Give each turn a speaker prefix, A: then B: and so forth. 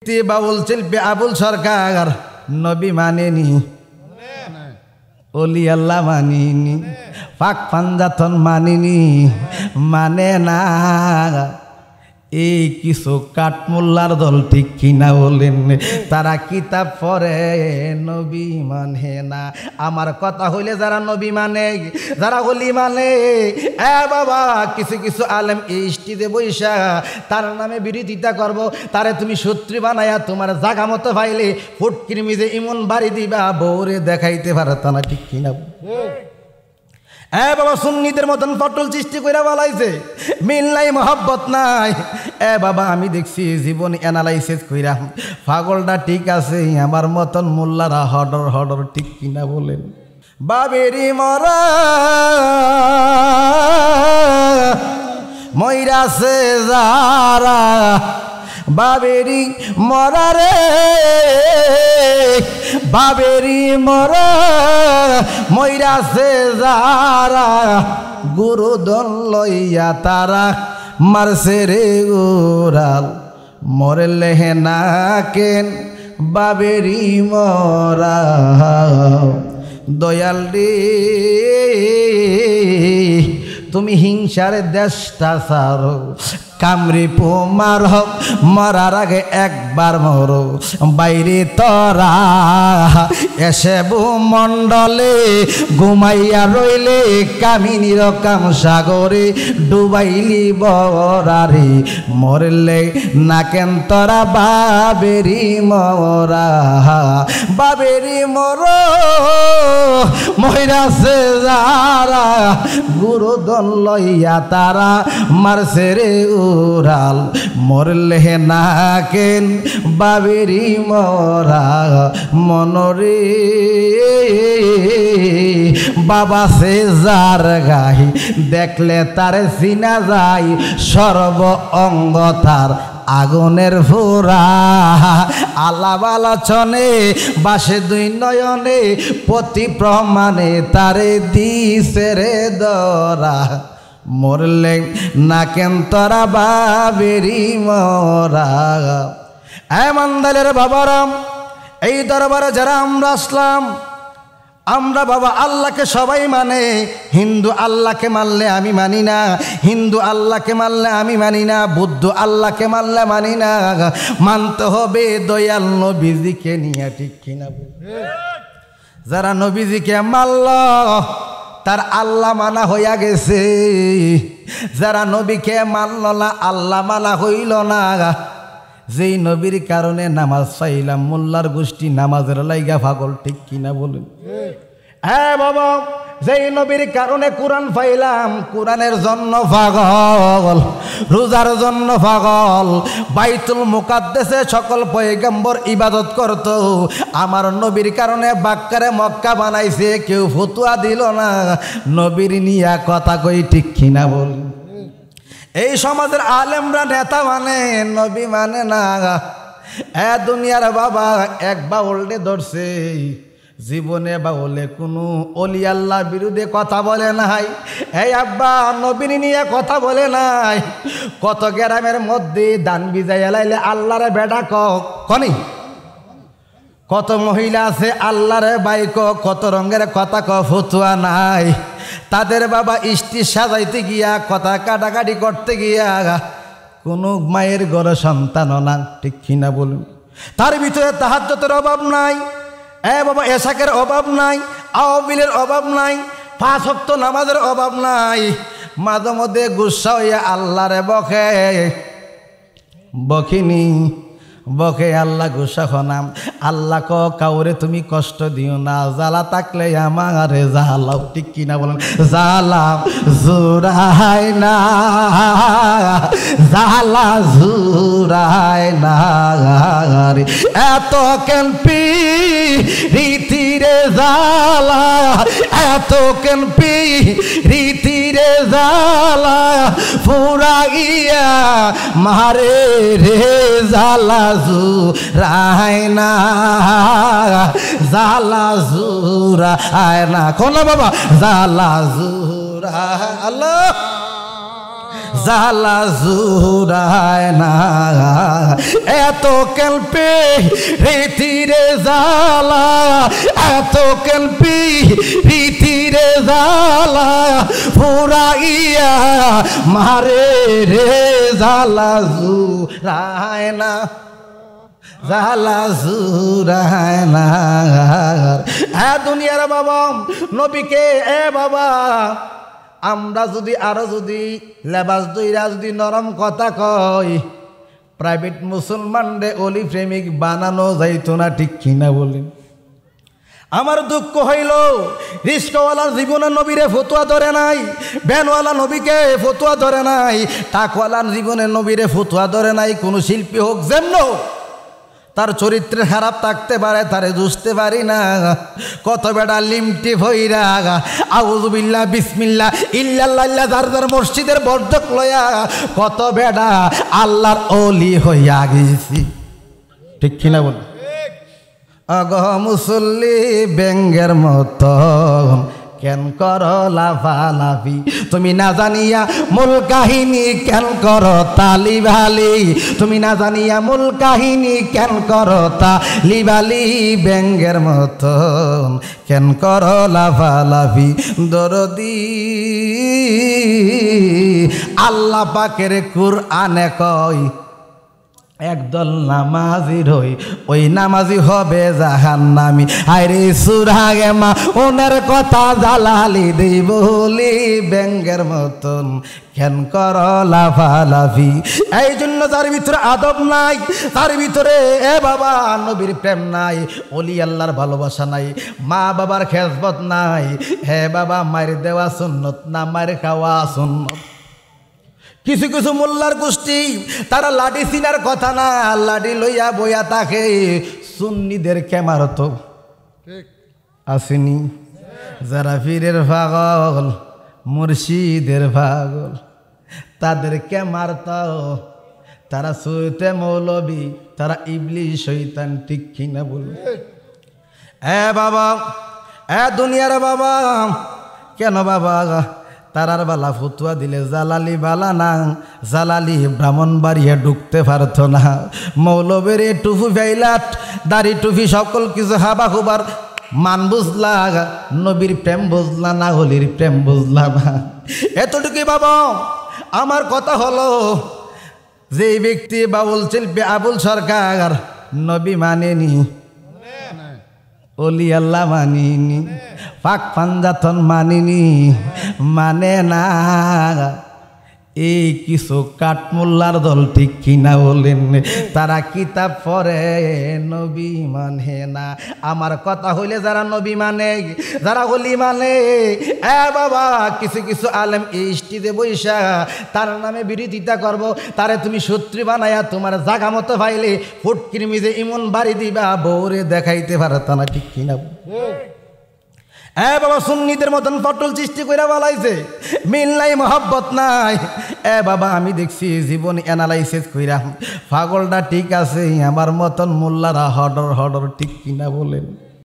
A: বাউল শিল্পী আবুল সরকার নবী মানেনি, অলি আল্লাহ মানিনি, পাক পাঞ্জাতন মানিনি, মানে না। এই কিছু কাঠমোল্লার দল ঠিক কিনা বলেন, তারা কিতাব পড়ে নবী মানে না। আমার কথা হইলে যারা নবী মানে, যারা অলি মানে, বাবা কিছু কিছু আলেম এই স্টেজে বৈশা তার নামে বিরোধিতা করবো, তারে তুমি শত্রু বানায়া তোমার জাগা মতো পাইলে ফুটকিরমিজে ইমন বাড়ি দিবা, বউরে দেখাইতে পারত না, ঠিক কিনা? বাবা সুন্নিদের মতন পটল সৃষ্টি করে বলাইছে, মিল নাই, মহব্বত নাই। বাবা আমি দেখছি জীবন অ্যানালাইসিস কইরা পাগলটা ঠিক আছে, আমার মতন মোল্লারা হডর হডর, ঠিক কিনা বলেন? বাবেরি মরা ময়রাছে যারা, বাবেরি মরা রে, বাবেরি মরা ময়রাছে যারা, গুরুদল লইয়া তারা মারছে রে উড়াল, মরলে না কেন বাবেরি মরা। দয়াল রে তুমি হিংসার দেশটা সারো, কামরি পোমার হোক মরার আগে একবার মরো, বাইরে তরা এসে ভূমণ্ডলে ঘুমাইয়া রইলে, কামিনীর কাম সাগরে ডুবাইলি বরারে, মরলে না কেন তরা বাবেরি মরা, বাবেরি মর মহিরাছে যারা, গুরুদল লইয়া তারা মারছে রে উড়াল, মরলে না কেন বাবেরি মরা। মনরে বাবা সে যার গাই, দেখলে তারে চিনা যায়, সর্ব অঙ্গ তার আগুনের ফোরা, আলাপ আলোচনে বাসে দুই নয়নে, প্রতি প্রমাণে তারে দিছে রে দরা, মরলে না কেন তোরা বাবেরি মরা। মান্দালের বাবারাম, এই দরবারে যারা আমরা আসলাম, আমরা বাবা আল্লাহকে সবাই মানে, হিন্দু আল্লাহকে মানলে আমি মানি না, হিন্দু আল্লাহকে মানলে আমি মানি না, বুদ্ধ আল্লাহকে মানলে মানি না, মানতে হবে দয়াল নবীজিকে নিয়ে, ঠিক কিনা? যারা নবীজিকে মানল তার আল্লাহ মানা হইয়া গেছে, যারা নবীকে মানল না আল্লাহ মানা হইল না। যেই নবীর কারণে নামাজ পাইলাম, মোল্লার গোষ্ঠী নামাজের লাইগা পাগল, ঠিক কিনা বলেন? বাবা যেই নবীর কারণে কোরআন পাইলাম, কোরআনের জন্য পাগল, রোজার জন্য পাগল, বাইতুল মুকাদ্দাসে সকল পয়গম্বর ইবাদত করত, আমার নবীর কারণে বাক্কারে মক্কা বানাইছে, কেউ ফতুয়া দিল না, নবীর নিয়া কথা কই, ঠিক কিনা বলেন? এই সমাজের আলেমরা নেতা মানে, নবী মানে না। দুনিয়ার বাবা এক বাউলডে ধরছে, জীবনে বাউলে কোনো অলি আল্লাহ বিরুদ্ধে কথা বলে নাই, এই আব্বা নবীর নিয়ে কথা বলে নাই। কত গ্রামের মধ্যে দান বিজাই এলাইলে আল্লাহরে বেডা কনি, কত মহিলা আছে আল্লাহরে বাইক, কত রঙের কথা ফতুয়া নাই। তাদের বাবা স্টেজ সাজাইতে গিয়া, কথা কাটাকাটি করতে গিয়া, কোনো মায়ের ঘরে সন্তান না, ঠিক কিনা বলুন? তার ভিতরে তাহাজ্জুদের অভাব নাই, বাবা এশাকের অভাব নাই, আওয়াবিলের অভাব নাই, 5 ওয়াক্ত নামাজের অভাব নাই। মাঝে মধ্যে গুসা হইয়া আল্লাহরে বকিনি, বকে আল্লাহ গুসা হনাম, আল্লাহ কাউরে তুমি কষ্ট দিও না, জ্বালা থাকলে আমারে জ্বালাও, ঠিক কিনা বলেন? জ্বালাম জুরায় না, জ্বালা জুরায় না, এত কেন রীতিরে জ্বালা, এত কেন রীতিরে জ্বালা, ফুরাইয়া মারে রে জ্বালা জুরায় না, জ্বালা জুরায় না, কোন বাবা জ্বালা জুরায়। আল্লাহ জ্বালা জুড়ায় না এত কেলপে রীতিরে জ্বালা এত কেলপি রীতিরে জ্বালা পুরাইয়া মারে রে জ্বালা জুড়ায় না জ্বালা জুড়ায় না দুনিয়ার বাবা নবীকে এ বাবা আমরা যদি আরো যদি লেবাস দইরা যদি নরম কথা কই প্রাইভেট মুসলমানদের অলি প্রেমিক বানানো যাইতো না ঠিক কিনা বলেন আমার দুঃখ হইল রিস্কাওয়ালার জীবনে নবীরে ফতুয়া ধরে নাই ব্যানওয়ালা নবীকে ফতুয়া ধরে নাই টাকওয়ালার জীবনে নবীরে ফতুয়া ধরে নাই কোনো শিল্পী হোক যেমন তার চরিত্রে খারাপ থাকতে পারে তারে বুঝতে পারি না কত বেটা লিমটি ভইরা আউযুবিল্লাহ বিসমিল্লাহ ইল্লাল্লাহ যার যার মসজিদের বর্ধক লয়া কত বেটা আল্লাহর ওলি হইয়া গেছি ঠিক কিনা বল অগ মুসল্লি ব্যাঙ্গের মতন কেন কর লাফালাফি তুমি না জানিয়া মূল কাহিনী কেন কর তালিবালি তুমি না জানিয়া মূল কাহিনী কেন কর তালিবালি ব্যাঙ্গের মতন কেন কর লাফালাফি দরদি আল্লাহ পাকের কুরআনে কয় একদল নামাজি রই ওই নামাজি হবে জাহান্নামী আরে সুরাগে মা ওনার কথা জালালি দেই বলি ব্যাঙ্গের মতন কেন কর লাফালাফি এই জন্য তার ভিতরে আদব নাই তার ভিতরে এ বাবা নবীর প্রেম নাই ওলি আল্লাহর ভালোবাসা নাই মা বাবার খেজমত নাই হে বাবা মায়ের দেওয়া সুন্নত না মায়ের খাওয়া সুন্নত কিছু কিছু মোল্লার গোষ্ঠী তারা লাঠি চিনার কথা না লাঠি লইয়া বইয়া তাকে সুন্নিদেরকে মারত আসেনি যারা পীরের পাগল মুর্শিদের পাগল তাদেরকে মারত তারা সুইতে মৌলবী তারা ইবলিশ শয়তান ঠিক কিনা বল এ বাবা এ দুনিয়ার বাবা কেন বাবা তারার বালা ফতুয়া দিলে জালালি বালা না জালালি ব্রাহ্মণবাড়িয়া ঢুকতে পারত না মৌলবের টুফি ফাইলাট দাড়ি টুফি সকল কিছু হাবা খুবার মান বুঝলা নবীর প্রেম বুঝলা না হলির প্রেম বুঝলা না এতটুকুই বাবা আমার কথা হলো যে ব্যক্তি বাবুল শিল্পী আবুল সরকার নবী মানেনি ওলি আল্লাহ মানিনি পাক পাঞ্জাতন মানিনি মানে না এই কিছু কাঠমোল্লার দল ঠিক কিনা বলেন তারা কিতাব পড়ে নবী মানে না আমার কথা হইলে যারা নবী মানে যারা ওলি মানে এ বাবা কিছু কিছু আলেম এই স্টিতে বৈশা তার নামে বিরোধিতা করব তারে তুমি শত্রু বানায়া তোমার জাগা মতো পাইলে ফুটকিরমিজে ইমন বাড়ি দিবা বউরে দেখাইতে পারত না ঠিক কিনা এ বাবা সুন্নিদের মতন পটল সৃষ্টি করে বলাইছে মিল নাই মহব্বত নাই এ বাবা আমি দেখছি জীবন অ্যানালাইসিস কইরা পাগলটা ঠিক আছে আমার মতন মোল্লারা হডর হডর ঠিক কিনা বলেন